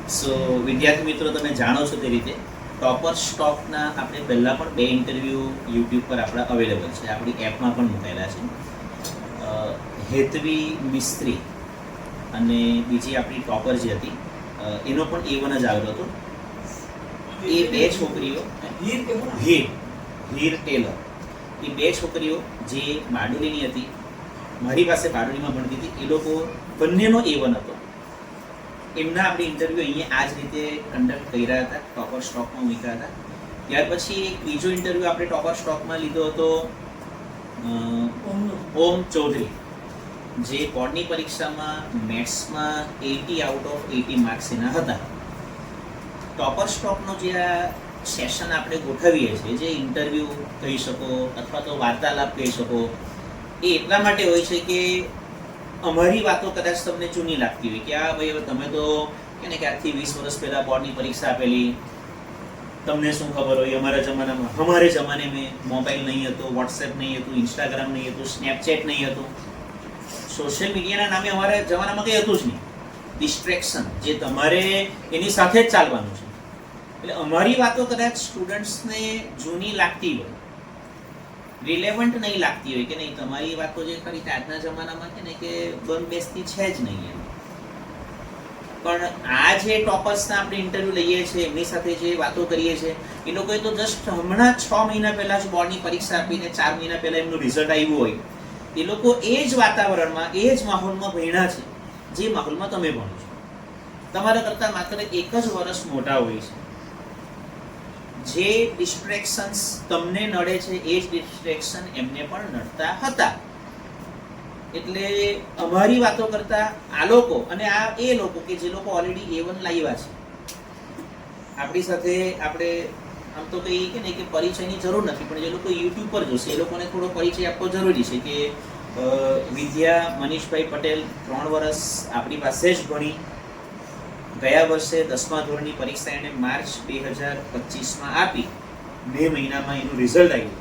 સો વિદ્યાર્થી મિત્રો, તમે જાણો છો તે રીતે ટોપર સ્ટોકના આપણે પહેલાં પણ 2 ઇન્ટરવ્યૂ યુટ્યુબ પર આપણા અવેલેબલ છે, આપણી એપમાં પણ મૂકેલા છે. હેતવી મિસ્ત્રી અને બીજી આપણી ટોપર જે હતી એનો પણ A1 જ આવેલો હતો. એ 2 છોકરીઓ હીર ટેલર, એ 2 છોકરીઓ જે બારડોલીની હતી, મારી પાસે બારડોલીમાં ભણતી હતી, એ લોકો બંનેનો A1 હતો. એમના આપણે ઇન્ટરવ્યૂ અહીંયા આ જ રીતે કન્ડક્ટ કર્યા હતા, ટોપર સ્ટોકમાં મૂક્યા હતા. ત્યાર પછી એક બીજો ઇન્ટરવ્યૂ આપણે ટોપર સ્ટોકમાં લીધો હતો ઓમ ચૌધરી, જે બોર્ડની પરીક્ષામાં મેથ્સમાં 80 આઉટ ઓફ 80 માર્ક્સ એના હતા. ટોપર સ્ટોકનો જે આ સેશન આપણે ગોઠવીએ છીએ, જે ઇન્ટરવ્યૂ કહી શકો અથવા તો વાર્તાલાપ કહી શકો, એ એટલા માટે હોય છે કે અમારી વાતો કદાચ તમને જૂની લાગતી હોય કે આ ભાઈ હવે તમે તો કે ને કે આજથી 20 વર્ષ પહેલાં બોર્ડની પરીક્ષા આપેલી, તમને શું ખબર હોય. અમારે જમાને મેં મોબાઈલ નહીં હતો, વોટ્સએપ નહીં હતું, ઇન્સ્ટાગ્રામ નહીં હતું, સ્નેપચેટ નહીં હતું, સોશિયલ મીડિયાના નામે અમારા જમાનામાં કંઈ હતું જ નહીં. ડિસ્ટ્રેક્શન જે તમારે એની સાથે જ ચાલવાનું છે. એટલે અમારી વાતો કદાચ સ્ટુડન્ટ્સને જૂની લાગતી હોય, રિલેવન્ટ નહીં લાગતી હોય કે નહીં, તમારી વાતો જે ખરી આજના જમાનામાં છે ને કે બંધ બેસતી છે જ નહીં એમ. પણ આ જે ટોપર્સના આપણે ઇન્ટરવ્યૂ લઈએ છીએ, એમની સાથે જે વાતો કરીએ છીએ, એ લોકોએ તો જસ્ટ હમણાં 6 મહિના પહેલાં જ બોર્ડની પરીક્ષા આપીને 4 મહિના પહેલાં એમનું રિઝલ્ટ આવ્યું હોય. એ લોકો એ જ વાતાવરણમાં, એ જ માહોલમાં ભણ્યા છે જે માહોલમાં તમે ભણો છો. તમારા કરતાં માત્ર 1 જ વર્ષ મોટા હોય છે. જે ડિસ્ટ્રેક્શન્સ તમને નડે છે એ જ ડિસ્ટ્રેક્શન એમને પણ નડતા હતા. એટલે અમારી વાતો કરતા આ લોકો અને આ એ લોકો કે જે લોકો ઓલરેડી A1 લાવ્યા છે, આપણી સાથે આપણે આમ તો કંઈ કે નહીં કે પરિચયની જરૂર નથી, પણ જે લોકો યુટ્યુબ પર જોશે એ લોકોને થોડો પરિચય આપવો જરૂરી છે કે વિદ્યા મનીષભાઈ પટેલ 3 વર્ષ આપણી પાસે જ ભણી. ગયા વર્ષે 10મા ધોરણની પરીક્ષા એને માર્ચ 2025માં આપી. 2 મહિનામાં એનું રિઝલ્ટ આવ્યું.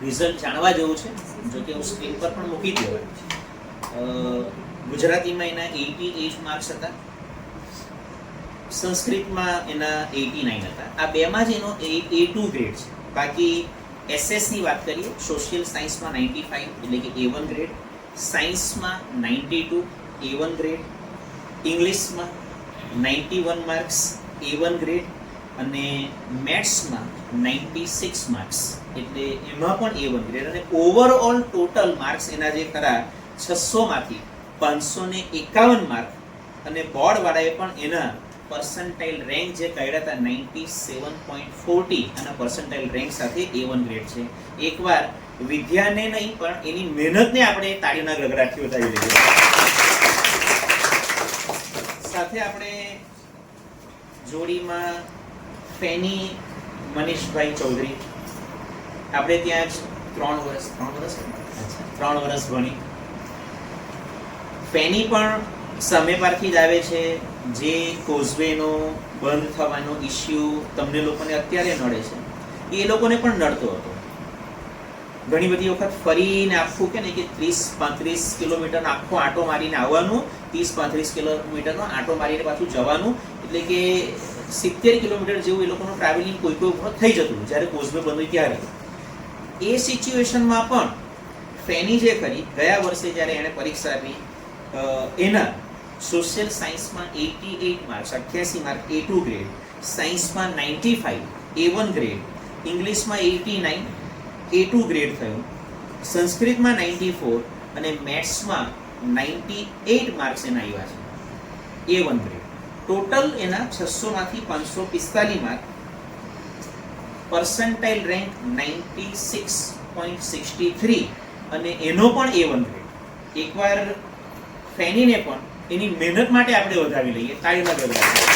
રિઝલ્ટ જાણવા જેવું છે, જો કે હું સ્ક્રીન પર પણ મૂકી દઉં. ગુજરાતીમાં એના 88 માર્ક્સ હતા, સંસ્કૃતમાં એના 89 હતા. આ બેમાં જ એનો A2 ગ્રેડ છે. બાકી એસએસની વાત કરીએ, સોશિયલ સાયન્સમાં 95 એટલે કે A1 ગ્રેડ, સાયન્સમાં 92 A1 ગ્રેડ, ઇંગ્લિશમાં 91 માર્ક્સ A1 ગ્રેડ અને મેથ્સમાં 96 માર્ક્સ એટલે એમાં પણ A1 ગ્રેડ. અને ઓવરઓલ ટોટલ માર્ક્સ એના જે ખરા 600માંથી 551 માર્ક, અને બોર્ડવાળાએ પણ એના પર્સન્ટાઇલ રેન્ક જે કાઢ્યા હતા 97.40 અને પર્સન્ટાઇલ રેન્ક સાથે A1 ગ્રેડ છે. એકવાર વિદ્યાને નહીં પણ એની મહેનતને આપણે તાળીના ગગડાટથી વધાવી લઈએ. સાથે આપણે જોડીમાં ફેની મનીષભાઈ ચૌધરી, આપણે ત્યાં જ 3 વર્ષ ભણી. ફેની પણ સામેપારથી જ આવે છે. જે કોઝવેનો બંધ થવાનો ઇસ્યુ તમને લોકોને અત્યારે નડે છે, એ લોકોને પણ નડતો હતો. ઘણી બધી વખત ફરીને આખું કે ને કે 30-35 કિલોમીટરનો આખો આંટો મારીને આવવાનું, 30-35 કિલોમીટરનો આંટો મારીને પાછું જવાનું, એટલે કે 70 કિલોમીટર જેવું એ લોકોનું ટ્રાવેલિંગ કોઈ વખત થઈ જતું જ્યારે કોઝવે બંધ હોય ત્યારે. એ સિચ્યુએશનમાં પણ ફેની જે ખરી ગયા વર્ષે જ્યારે એણે પરીક્ષા આપી, એના સોશિયલ સાયન્સમાં 88 માર્ક્સ 88 માર્ક A2 ગ્રેડ, સાયન્સમાં 95 A1 ગ્રેડ, ઇંગ્લિશમાં 89 A2 ગ્રેડ થયો, સંસ્કૃતમાં 94 અને મેથ્સમાં 98 માર્ક્સ એના આવ્યા છે A1 ગ્રેડ. ટોટલ એના 600માંથી 545 માર્ક, પર્સન્ટાઇલ રેન્ક 96.63 અને એનો પણ A1 ગ્રેડ. એકવાર ફેનીને પણ એની મહેનત માટે આપણે વધાવી લઈએ તાળીના ગગડાટથી.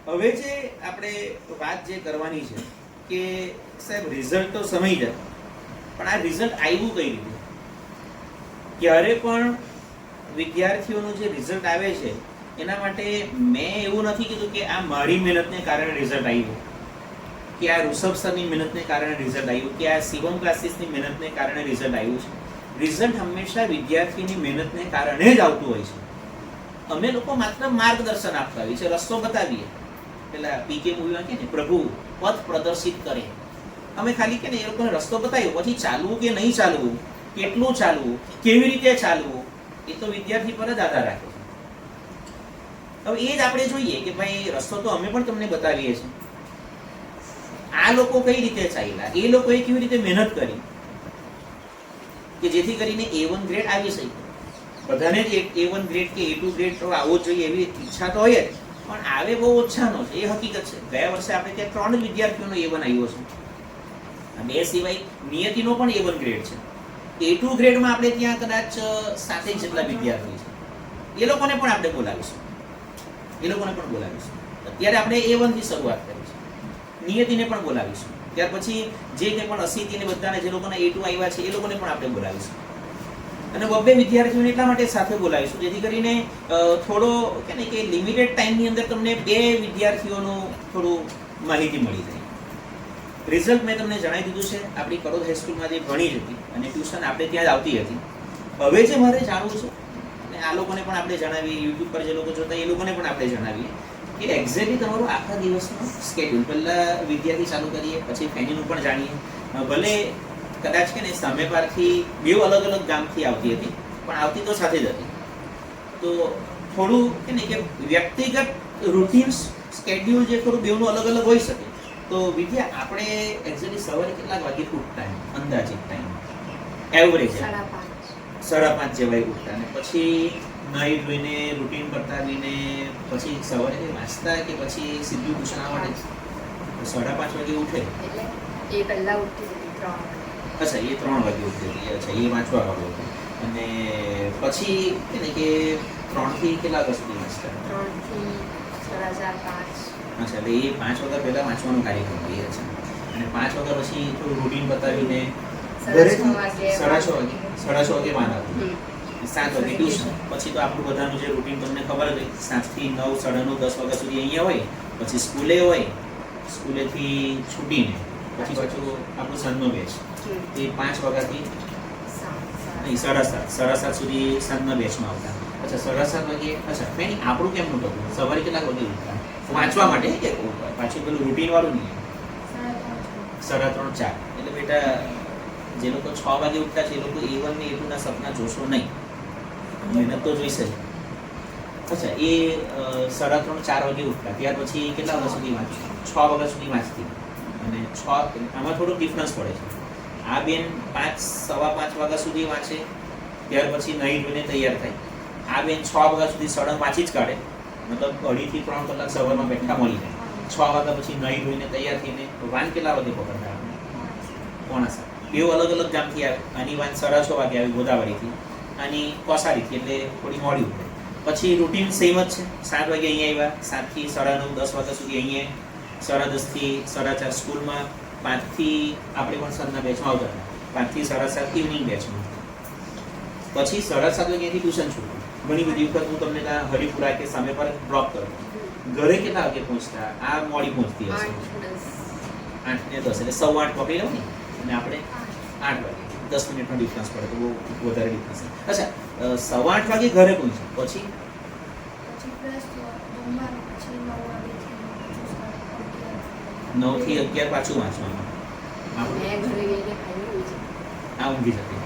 હવે જે આપણે વાત જે કરવાની છે કે સાહેબ રિઝલ્ટ તો સમય જાય, પણ આ રિઝલ્ટ આવ્યું કઈ રીતે? ક્યારે પણ વિદ્યાર્થીઓનું જે રિઝલ્ટ આવે છે એના માટે મેં એવું નથી કીધું કે આ મારી મહેનતને કારણે રિઝલ્ટ આવ્યું, કે આ ઋષભ સરની મહેનતને કારણે રિઝલ્ટ આવ્યું, કે આ શિવમ ક્લાસીસની મહેનતને કારણે રિઝલ્ટ આવ્યું છે. રિઝલ્ટ હંમેશા વિદ્યાર્થીની મહેનતને કારણે જ આવતું હોય છે. અમે લોકો માત્ર માર્ગદર્શન આપતા હોઈએ છે, રસ્તો બતાવીએ. પેલા પીકે મૂવીમાં કે ને પ્રભુ પથ પ્રદર્શિત કરે, અમે ખાલી કે ને એ લોકોને રસ્તો બતાવ્યો, પછી ચાલવું કે નહીં ચાલવું, કેટલું ચાલવું, કેવી રીતે ચાલવું, એ તો વિદ્યાર્થી પર જ આધાર રાખે છે. હવે એ જ આપણે જોઈએ કે ભાઈ રસ્તો તો અમે પણ તમને બતાવીએ છીએ, આ લોકો કઈ રીતે ચાલ્યા, એ લોકોએ કેવી રીતે મહેનત કરી કે જેથી કરીને A1 ગ્રેડ આવી શકે. બધાને જ A1 ગ્રેડ કે A2 ગ્રેડ તો આવવો જ જોઈએ એવી ઈચ્છા તો હોય જ, પણ આવે બહુ ઓછાનો છે, એ હકીકત છે. ગયા વર્ષે આપણે ત્યાં 3 જ વિદ્યાર્થીઓનો A1 આવ્યો છે. બે સિવાય નિયતિનો પણ A1 ગ્રેડ છે. A2 ગ્રેડમાં આપણે ત્યાં કદાચ 7 જેટલા વિદ્યાર્થી છે, એ લોકોને પણ આપણે બોલાવીશું. અત્યારે આપણે A1 થી શરૂઆત કરી છે, નિયતિને પણ બોલાવીશું. ત્યાર પછી જે કંઈ પણ અસિતિ ને બધાને જે લોકોના A2 આવ્યા છે એ લોકોને પણ આપણે બોલાવીશું. અને 2 વિદ્યાર્થીઓને એટલા માટે સાથે બોલાવીશું જેથી કરીને થોડો કે ને કે લિમિટેડ ટાઈમની અંદર તમને 2 વિદ્યાર્થીઓનું થોડું માહિતી મળી જાય. રિઝલ્ટ મેં તમને જણાવી દીધું છે. આપણી કડોદ હાઈસ્કૂલમાં જે ભણી જ હતી અને ટ્યુશન આપણે ત્યાં જ આવતી હતી. હવે જે મારે જાણવું છે અને આ લોકોને પણ આપણે જણાવીએ, યુટ્યુબ પર જે લોકો જોતા એ લોકોને પણ આપણે જણાવીએ કે એક્ઝેક્ટલી તમારું આખા દિવસનું સ્કેડ્યુલ. પહેલાં વિદ્યાર્થી ચાલુ કરીએ, પછી ફેનીનું પણ જાણીએ. ભલે કદાચ કે ને સામે પારથી 2 અલગ અલગ ગામથી આવતી હતી, પણ આવતી તો સાથે જ હતી. તો થોડું કે ને કે વ્યક્તિગત રૂટીન સ્કેડ્યુલ જે થોડું બેવનું અલગ અલગ હોઈ શકે. તો વિદ્યા આપણે એક્ઝેક્ટલી સવારે કેટલાક વાગે ઉઠતા, અંદાજિત ટાઈમ એવરેજ 5:30 જેવાય ઉઠતા, ને પછી નાહી ધોઈને રૂટીન પતાવીને પછી સવારે વાંચતા કે પછી સીધું ટ્યુશન આવડે? 5:30 વાગે ઉઠે એટલે એ પહેલા ઉઠતી હતી 3 વાગે. અચ્છા, એ 3 વાગે ઉઠતી હતી. અચ્છા, એ વાંચવા વાળો હતો. અને પછી કે ને કે 3 થી કેટલા વાગ્યા સુધી વાંચતા? 3 થી 4:30 5. અચ્છા, એટલે એ 5 વાગ્યા પહેલા વાંચવાનો કાર્યક્રમ હોય છે. અને 5 વાગ્યા પછી થોડું રૂટીન બતાવીને 6:30 વાગે વાન આવતી, 7 વાગે ટ્યુશન. પછી તો આપણું બધાનું જે રૂટીન તમને ખબર જ હોય, 7 થી 9, 9:30, 10 વાગ્યા સુધી અહીંયા હોય, પછી સ્કૂલે હોય, સ્કૂલેથી છૂટીને પછી પાછું આપણું સાંજનો બેચ એ 5 વાગ્યાથી નહીં 7:30 સુધી સાંજના બેચમાં આવતા. અચ્છા, 7:30 વાગે. અચ્છા, મેં આપણું કેમનું કરવું? સવારે કેટલાક વાગે ઉઠતા વાંચવા માટે કે પાછું પેલું રૂટીન વાળું નહીં? 3:30 4. એટલે બેટા જે લોકો 6 વાગે ઉઠતા છે એ લોકો A1 ને A2 ના સપના જોશો નહીં, મહેનત તો જોઈશે જ. અચ્છા, એ 3:30 4 વાગે ઉઠતા, ત્યાર પછી કેટલા વાગ્યા સુધી વાંચતા? 6 વાગ્યા સુધી વાંચતી. અને 6 આમાં થોડું ડિફરન્સ પડે છે. આ બેન 5:15 વાગ્યા સુધી વાંચે, ત્યાર પછી નાહી ધોઈને તૈયાર થાય. આ બેન 6 વાગ્યા સુધી સળંગ વાંચી જ કાઢે, મતલબ 2.5 થી 3 કલાક સવારમાં બેઠા મળી જાય. 6 વાગ્યા પછી નાહી ધોઈને તૈયાર થઈને વાન કેટલા વાગે પકડતા? 6:45. 2 અલગ અલગ ગામથી આવે. આની વાન 6:30 વાગે આવી ગોદાવરીથી, આની કોસારીથી, એટલે થોડી મોડી ઉઠે. પછી રૂટીન સેમ જ છે. 7 વાગે અહીંયા આવ્યા, 7 થી 9:30 10 વાગ્યા સુધી અહીંયા, 10:30 થી 4:30 સ્કૂલમાં, 5 થી આપણે પણ સાંજના બેચમાં આવતા, 5 થી 7:30 ઇવનિંગ બેચમાં. પછી 7:30 વાગે અહીંથી ટ્યુશન છૂટું. ઘણી બધી વખત હું તમને ત્યાં હરિપુરા કે સામે પર ડ્રોપ કરતો. ઘરે કેટલા વાગે પહોંચતા? આ મોડી પહોંચતી હશે, 8 ને 10, એટલે 8:15 પકડી લો ને. અને આપણે 8 વાગે 10 મિનિટનો ડિફરન્સ પડે, તો બહુ વધારે ડિફરન્સ. અચ્છા, 8:15 વાગે ઘરે પહોંચ્યા પછી 9 થી 11 પાછું વાંચવાનું. આપણે આ ઊંઘી જતી.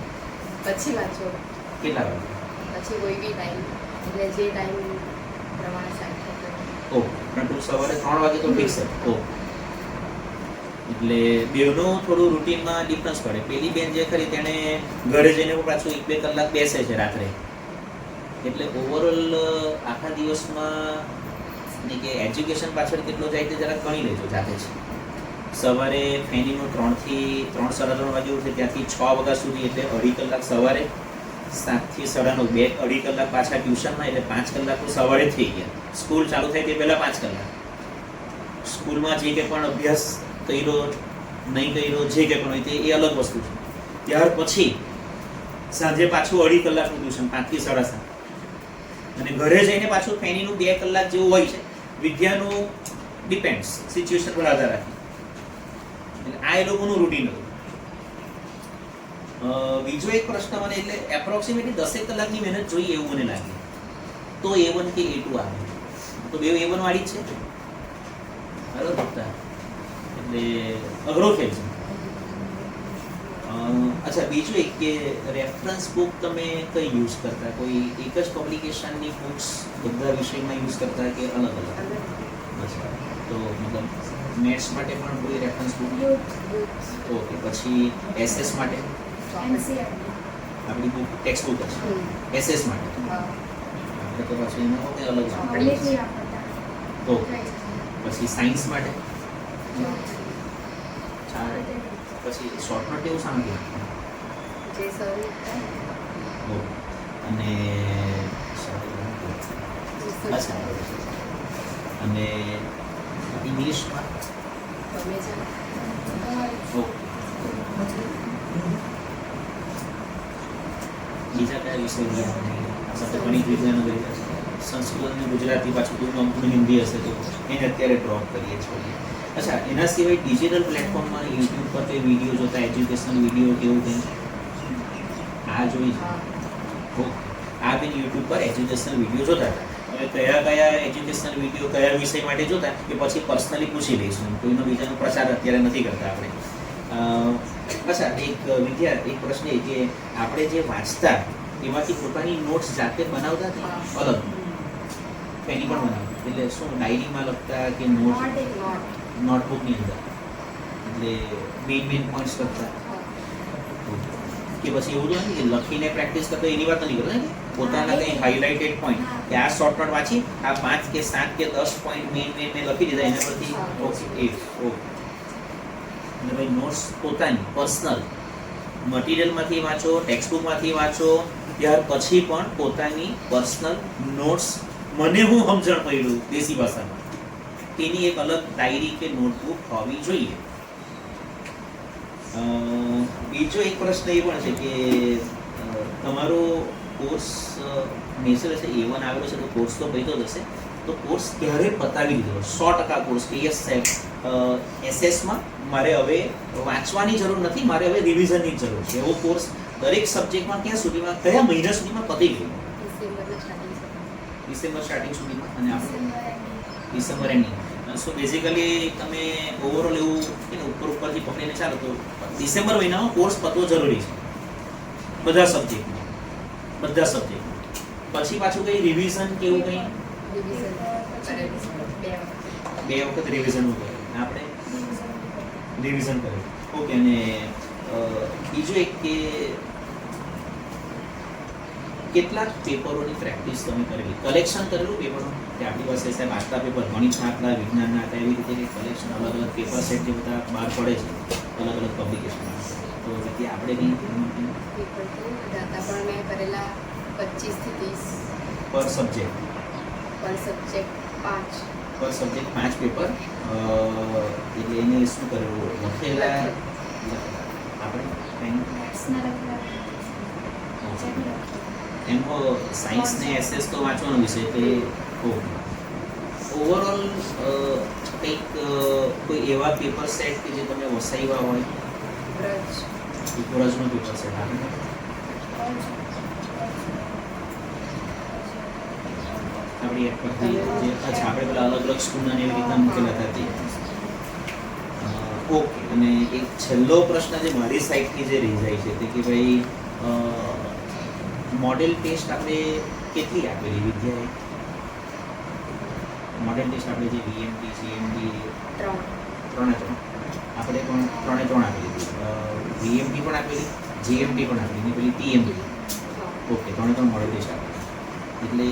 પછી વાંચો કેટલા વાગે? પછી કોઈ બી ટાઈમ, એટલે જે ટાઈમ પ્રમાણે સાઈડ થતો. ઓ, પરંતુ સવારે 3 વાગે તો ફિક્સ જ. ઓ, એટલે બેવનું થોડું રૂટીનમાં ડિફરન્સ પડે. પેલી બેન જે ખરી તેણે ઘરે જઈને પાછું 1-2 કલાક બેસે છે રાત્રે. એટલે ઓવરઓલ આખા દિવસમાં કે એજ્યુકેશન પાછળ કેટલો જાય તે જરાક ગણી લેજો જાતે જ. સવારે ફેનીનું 3 થી 3:30 વાગે ઉઠે, ત્યાંથી 6 વાગ્યા સુધી, એટલે 2.5 કલાક સવારે. 7 થી 9:30 2.5 કલાક પાછા ટ્યુશનમાં, એટલે 5 કલાક તો સવારે જ થઈ ગયા. સ્કૂલ ચાલુ થાય તે પહેલાં 5 કલાક. સ્કૂલમાં જે કંઈ પણ અભ્યાસ કર્યો નહીં કર્યો, જે કંઈ પણ હોય તે એ અલગ વસ્તુ છે. ત્યાર પછી સાંજે પાછું 2.5 કલાકનું ટ્યુશન, 5 થી 7:30. અને ઘરે જઈને પાછું ફેનીનું 2 કલાક જેવું હોય છે. વિદ્યાનું ડિપેન્ડ્સ, સિચ્યુએશન પર આધાર રાખે. એટલે આ એ લોકોનું રૂટીન હતું. બીજો એક પ્રશ્ન મને, એટલે એપ્રોક્સિમેટલી 10 કલાકની મહેનત જોઈએ એવું મને લાગે. તો તો A1 કે A2 આવે, તો બે A1 વાળી જ છે બરાબર બધા, એટલે અઘરો ખેલ છે. અચ્છા, બીજું એક કે રેફરન્સ બુક તમે કઈ યુઝ કરતા, કોઈ એક જ પબ્લિકેશનની બુક્સ બધા વિષયમાં યુઝ કરતા કે અલગ અલગ? અચ્છા, તો મતલબ મેથ્સ માટે પણ કોઈ રેફરન્સ બુક? ઓકે, પછી એસએસ માટે આપણી બુક ટેક્સ્ટ બુક છે, એસએસ માટે આપણે તો પછી એમાં કંઈ અલગ છે. ઓકે, પછી સાયન્સ માટે પછી શોર્ટ નોટ એવું સાંભળ્યું? ઓકે, અને અચ્છા, અને ઇંગ્લિશમાં? બીજા કયા વિષય સાથે ઘણી વિદ્યાનો કરી છે? સંસ્કૃત અને ગુજરાતી, પાછું કોઈ હિન્દી હશે તો એને અત્યારે ડ્રોપ કરીએ છીએ. અચ્છા, એના સિવાય ડિજિટલ પ્લેટફોર્મમાં યુટ્યુબ પર કોઈ વિડીયો જોતા, એજ્યુકેશનલ વિડીયો કેવું કંઈ આ જોઈ છે? ઓકે, આ બેન યુટ્યુબ પર એજ્યુકેશનલ વિડીયો જોતા હતા. હવે કયા એજ્યુકેશનલ વિડીયો કયા વિષય માટે જોતા એ પછી પર્સનલી પૂછી લઈશું, કોઈનો બીજાનો પ્રચાર અત્યારે નથી કરતા આપણે. અચ્છા, એક પ્રશ્ન એ કે આપણે જે વાંચતા એમાંથી પોતાની નોટ્સ જાતે બનાવતા કે અલગ પેની પણ બનાવતા? એટલે શું ડાયરીમાં લખતા કે નોટબુકની અંદર, એટલે મેઇન પોઈન્ટ્સ લખતા કે પછી એવું તો નથી કે લખીને પ્રેક્ટિસ કરતા? એની વાત નથી કરતા ને, પોતાના કંઈ હાઇલાઇટેડ પોઈન્ટ કે આ શોર્ટ નોટ વાંચી આ 5 કે 7 કે 10 પોઈન્ટ મેઇન લખી દીધા એના પરથી. ઓકે, ઓકે, અને ભાઈ નોટ્સ પોતાની પર્સનલ મટીરિયલમાંથી વાંચો, ટેક્સ્ટબુકમાંથી વાંચો, ત્યાર પછી પણ પોતાની પર્સનલ નોટ્સ, મને હું સમજણ પડ્યું દેશી ભાષામાં, તેની એક અલગ ડાયરી કે નોટબુક હોવી જોઈએ. બીજો એક પ્રશ્ન એ પણ છે કે તમારો કોર્સ નેચર હશે A1 આવેલો છે તો કોર્સ તો પૈતો જ હશે, તો કોર્સ ક્યારે પતાવી દીધો? 100% કોર્સ કે યસ સાહેબ એસએસમાં મારે હવે વાંચવાની જરૂર નથી, મારે હવે રિવિઝનની જ જરૂર છે, એવો કોર્સ દરેક સબ્જેક્ટમાં ક્યાં સુધીમાં, કયા મહિના સુધીમાં પતી ગયો? ડિસેમ્બર સ્ટાર્ટિંગ સુધીમાં, અને આપણે ડિસેમ્બર એન્ડિંગ. સો બેઝિકલી તમે ઓવરઓલ એવું કે ઉપરથી પકડીને ચાલો તો ડિસેમ્બર મહિનામાં કોર્સ પતવો જરૂરી છે બધા સબ્જેક્ટમાં. પછી પાછું કંઈ રિવિઝન કે એવું કંઈ? 2 વખત રિવિઝન કરે આપણે, રિવિઝન કરે. ઓકે, અને બીજું એક કે કેટલાક પેપરોની પ્રેક્ટિસ તમે કરેલી, કલેક્શન કરેલું પેપરનું કે આપણી પાસે સાહેબ આટલા પેપર ગણિતના આટલા, વિજ્ઞાનના આટલા, એવી રીતે કલેક્શન અલગ અલગ પેપર સેટ જે બધા બહાર પડે છે અલગ અલગ પબ્લિકેશનમાં, તો તેથી આપણે નહીં પેપર તો દાતા પણ મેં કરેલા 25 થી 30 પર સબ્જેક્ટ 5 પેપર, એટલે એને શું કરેલું લખેલા આપણે એમ સાયન્સ ને એસએસ તો વાંચવાનો વિષય એટલે ઓવરઓલ કંઈક કોઈ એવા પેપર સેટ કે જે તમે વસાવ્યા હોય? બ્રજનો પેપર સેટ આપણે આપણી એક પરથી જે અચ્છા આપણે પેલા અલગ અલગ સ્કૂલના એવી રીતના મૂકેલા હતા તે. ઓકે, અને એક છેલ્લો પ્રશ્ન જે મારી સાઈડથી જે રહી જાય છે તે કે ભાઈ મોડેલ ટેસ્ટ આપણે કેટલી આપેલી વિદ્યાએ? મોડેલ ટેસ્ટ આપણે જે VMT, CMT 3 આપણે પણ 3 આપેલી હતી. VMT પણ આપેલી, GMT પણ આપેલી, ને પેલી TMT. ઓકે, 3 મોડેલ ટેસ્ટ આપેલી, એટલે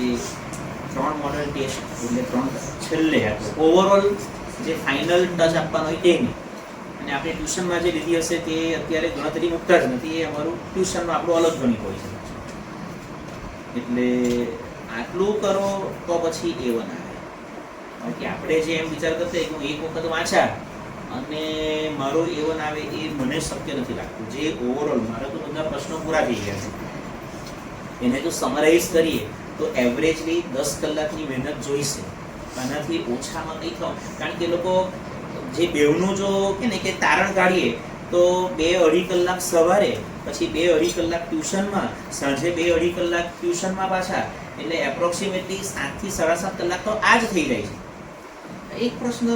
3 મોડેલ ટેસ્ટ એટલે 3 છેલ્લે આપે. ઓવરઓલ જે ફાઇનલ ટચ આપવાનો હોય તે નહીં. અને આપણે ટ્યુશનમાં જે લીધી હશે તે અત્યારે ગણતરી મૂકતા જ નથી, એ અમારું ટ્યુશનનું આપણું અલગ ગણિત હોય છે. એટલે આટલું કરો તો પછી A1 આવે. બાકી આપણે જે એમ વિચાર કરતા કે હું એક વખત વાંચા અને મારો A1 આવે એ મને શક્ય નથી લાગતું. જે ઓવરઓલ મારા તો બધા પ્રશ્નો પૂરા થઈ ગયા છે, એને જો સમરાઇઝ કરીએ તો એવરેજલી 10 કલાકની મહેનત જોઈશે, આનાથી ઓછામાં કંઈ થવું. કારણ કે લોકો જે બેવનું જો કે ને કે તારણ કાઢીએ તો 2-2.5 કલાક સવારે, પછી 2-2.5 કલાક ટ્યુશનમાં, સાંજે 2-2.5 કલાક ટ્યુશનમાં પાછા, એટલે એપ્રોક્સિમેટલી 7 થી 7.5 કલાક તો આ જ થઈ જાય છે. એક પ્રશ્ન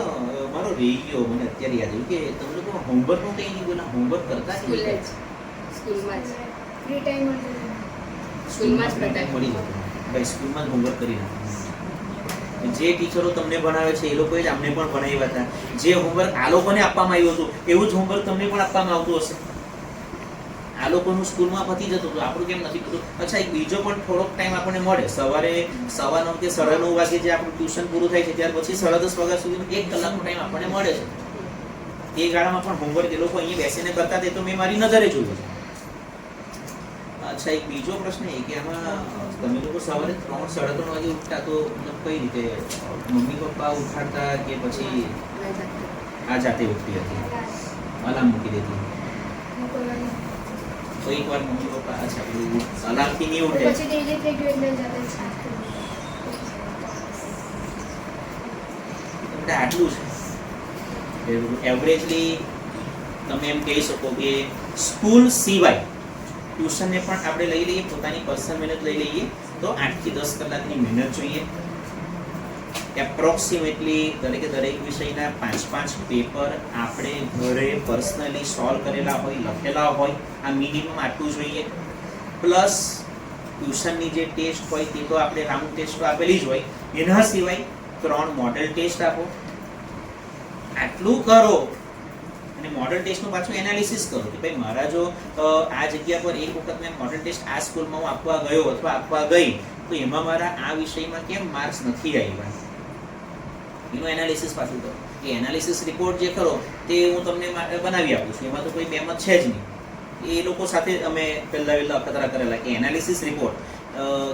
મારો રહી ગયો, મને અત્યારે યાદ આવ્યું કે તમે લોકો હોમવર્કનું કંઈ નહીં બોલા, હોમવર્ક કરતા કે સ્કૂલ નહીં? જ સ્કૂલમાં જ ફ્રી ટાઈમ સ્કૂલમાં જ free time મળી જતો. ભાઈ સ્કૂલમાં જ હોમવર્ક કરી નાખવાનું. જે ટીચરો તમને ભણાવે છે એ લોકોએ જ અમને પણ ભણાવ્યા હતા. જે હોમવર્ક આ લોકોને આપવામાં આવ્યું હતું એવું જ હોમવર્ક તમને પણ આપવામાં આવતું હશે. આ લોકોનું સ્કૂલમાં પતી જતું હતું, આપણું કેમ નથી થતું? અચ્છા, એક બીજો પણ થોડોક ટાઈમ આપણને મળે. સવારે 9:15 કે 9:30 વાગે જે આપણું ટ્યુશન પૂરું થાય છે ત્યાર પછી 10:30 વાગ્યા સુધીનો 1 કલાકનો ટાઈમ આપણને મળે છે. એ ગાળામાં પણ હોમવર્ક એ લોકો અહીંયા બેસીને કરતા તે તો મેં મારી નજરે જોયું છે. અચ્છા, એક બીજો પ્રશ્ન એ કે આમાં તમે લોકો સવારે 3-3:30 વાગે ઉઠતા તો મતલબ કઈ રીતે? મમ્મી પપ્પા ઉઠાડતા કે પછી આ જાતે ઉઠતી હતી? અલાર્મ મૂકી દેતી? તો એકવાર મમ્મી પપ્પા અચ્છા પેલું અલાર્મથી નહીં ઉઠે પછી ડેલી થઈ ગયું એટલે જાતે સ્ટાર્ટ કર્યું. એટલે આટલું છે. એવરેજલી તમે એમ કહી શકો કે સ્કૂલ સિવાય ટ્યુશનને પણ આપણે લઈ લઈએ, પોતાની પર્સનલ મહેનત લઈ લઈએ તો 8 થી 10 કલાકની મહેનત જોઈએ. એપ્રોક્સિમેટલી દરેક વિષયના 5-5 પેપર આપણે ઘરે પર્સનલી સોલ્વ કરેલા હોય, લખેલા હોય, આ મિનિમમ આટલું જોઈએ. પ્લસ ટ્યુશનની જે ટેસ્ટ હોય તે તો આપણે રાઉન્ડ ટેસ્ટ આપેલી જ હોય, એના સિવાય 3 મોડેલ ટેસ્ટ આપો. આટલું કરો અને મોડલ ટેસ્ટનું પાછું એનાલિસિસ કરો કે ભાઈ મારા જો આ જગ્યા પર એક વખત મેં મોડલ ટેસ્ટ આ સ્કૂલમાં હું આપવા ગયો અથવા આપવા ગઈ તો એમાં મારા આ વિષયમાં કેમ માર્ક્સ નથી આવ્યા, એનું એનાલિસિસ પાછું કરો. એ એનાલિસિસ રિપોર્ટ જે કરો તે હું તમને બનાવી આપું છું, એમાં તો કોઈ બેમત છે જ નહીં. એ લોકો સાથે અમે પહેલા અખતરા કરેલા કે એનાલિસિસ રિપોર્ટ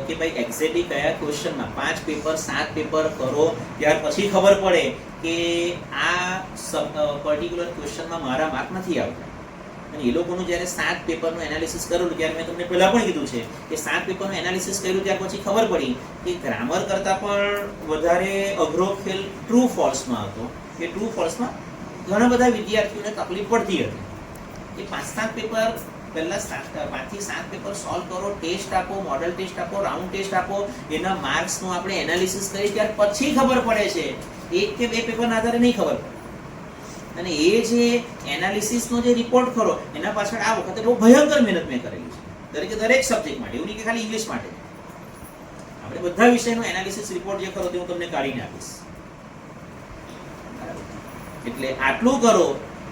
કે ભાઈ એક્ઝેક્ટલી કયા ક્વેશ્ચનમાં 5 પેપર 7 પેપર કરો ત્યાર પછી ખબર પડે કે આ પર્ટિક્યુલર ક્વેશ્ચનમાં મારા માર્ક નથી આવતા. અને એ લોકોનું જ્યારે 7 પેપરનું એનાલિસિસ કરેલું ત્યારે મેં તમને પહેલાં પણ કીધું છે કે 7 પેપરનું એનાલિસિસ કર્યું ત્યાર પછી ખબર પડી કે ગ્રામર કરતાં પણ વધારે અઘરો ખેલ ટ્રુ ફોલ્સમાં હતો. કે ટ્રુ ફોલ્સમાં ઘણા બધા વિદ્યાર્થીઓને તકલીફ પડતી હતી. એ 5-7 પેપર પહેલા 5 થી 7 પેપર સોલ્વ કરો, ટેસ્ટ આપો, મોડલ ટેસ્ટ આપો, રાઉન્ડ ટેસ્ટ આપો, એના માર્ક્સનું આપણે એનાલિસિસ કરી ત્યાર પછી ખબર પડે છે. 1 કે 2 પેપરના આધારે નહીં ખબર પડે. અને એ જે એનાલિસિસનો જે રિપોર્ટ ખરો એના પાછળ આ વખતે બહુ ભયંકર મહેનત મેં કરેલી છે. દરેક સબ્જેક્ટ માટે, એવું નહીં કે ખાલી ઇંગ્લિશ માટે. આપણે બધા વિષયનો એનાલિસિસ રિપોર્ટ જે ખરો તે હું તમને કાઢીને આપીશ. એટલે આટલું કરો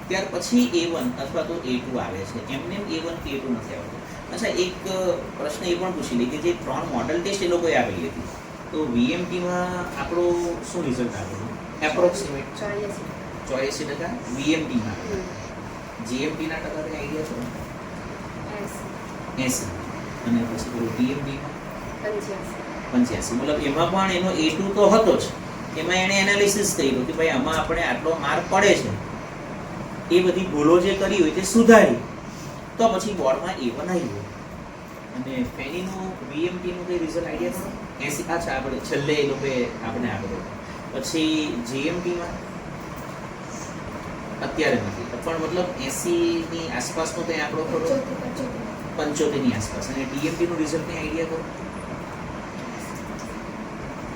ત્યાર પછી A1 અથવા તો A2 આવે છે. એમને A1 કે A2 નથી આવતું. અચ્છા, એક પ્રશ્ન એ પણ પૂછી લઈ કે જે 3 મોડલ ટેસ્ટ એ લોકોએ આપેલી હતી તો VMT-માં આપણું શું રિઝલ્ટ આવેલું? એપ્રોક્સિમેટ 84%. VMT-માં GMT-ના ટકા કઈ આઈડિયા છે? 80. અને પછી પેલું TMT-માં 85. મતલબ એમાં પણ એનો A2 તો હતો જ. એમાં એણે એનાલિસિસ કર્યું કે ભાઈ આમાં આપણે આટલો માર્ક પડે છે, એ બધી ભૂલો જે કરી હોય તે સુધારી તો પછી બોર્ડમાં A1 આવ્યું. અને ફેનીનું VMT-નું કઈ રિઝલ્ટ આઈડિયા છે? 80. અચ્છા, આપણે છેલ્લે એ લોકોએ આપણે આપેલું. પછી GMT-માં અત્યારે નથી પણ મતલબ 80ની આસપાસનો કંઈ આંકડો ખરો? 75ની આસપાસ. અને TMT-નું રિઝલ્ટ કંઈ આઈડિયા કરો?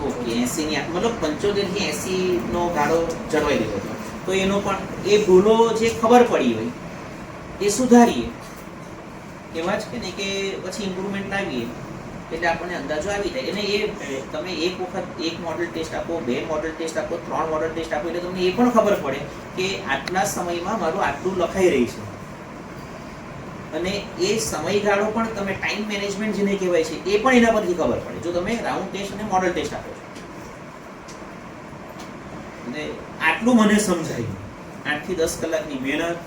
ઓકે, 80ની મતલબ 75 થી 80નો ગાળો જળવાઈ રહ્યો હતો. તો એનો પણ એ ભૂલો જે ખબર પડી હોય એ સુધારીએ. એમાં જ કે નહીં કે પછી ઇમ્પ્રુવમેન્ટ લાવીએ એટલે આપણને અંદાજો આવી જાય. અને એ તમે એક વખત 1 મોડલ ટેસ્ટ આપો, 2 મોડલ ટેસ્ટ આપો, 3 મોડલ ટેસ્ટ આપો એટલે તમને એ પણ ખબર પડે કે આટલા સમયમાં મારું આટલું લખાઈ રહી છે. અને એ સમયગાળો પણ તમે ટાઈમ મેનેજમેન્ટ જેને કહેવાય છે એ પણ એના પરથી ખબર પડે જો તમે રાઉન્ડ ટેસ્ટ અને મોડલ ટેસ્ટ આપો છો. અને આટલું મને સમજાયું. 8 થી 10 કલાકની મહેનત,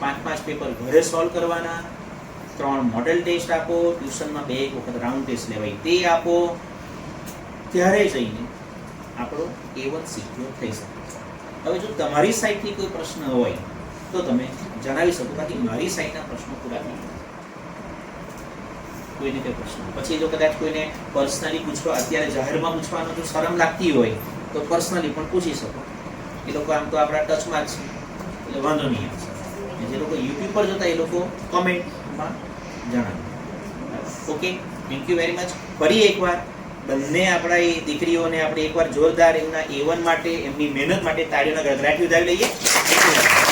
5-5 પેપર ઘરે સોલ્વ કરવાના, 3 મોડલ ટેસ્ટ આપો, ટ્યુશનમાં 2 વખત રાઉન્ડ ટેસ્ટ લેવાય તે આપો, ત્યારે જઈને આપણો A1 સિક્યોર થઈ શકે. હવે જો તમારી સાઈડથી કોઈ પ્રશ્ન હોય તો તમે જણાવી શકો, બાકી મારી સાઈડના પ્રશ્નો પૂરા થઈ ગયા. કોઈને કોઈ પ્રશ્ન પછી જો કદાચ કોઈને પર્સનલી પૂછવા, અત્યારે જાહેરમાં પૂછવાનો જો શરમ લાગતી હોય તો પર્સનલી પણ પૂછી શકો. એ લોકો આમ તો આપણા ટચમાં જ છે એટલે વાંધો નહીં આવશે. જે લોકો યુટ્યુબ પર જોતા એ લોકો કમેન્ટમાં જણાવો. Okay, thank you very much. ફરી એકવાર બંને આપણા એ દીકરીઓને આપણે એકવાર જોરદાર એમના A1 માટે એમની મહેનત માટે તાળીઓના ગડગડાટી ઉડાવી લઈએ.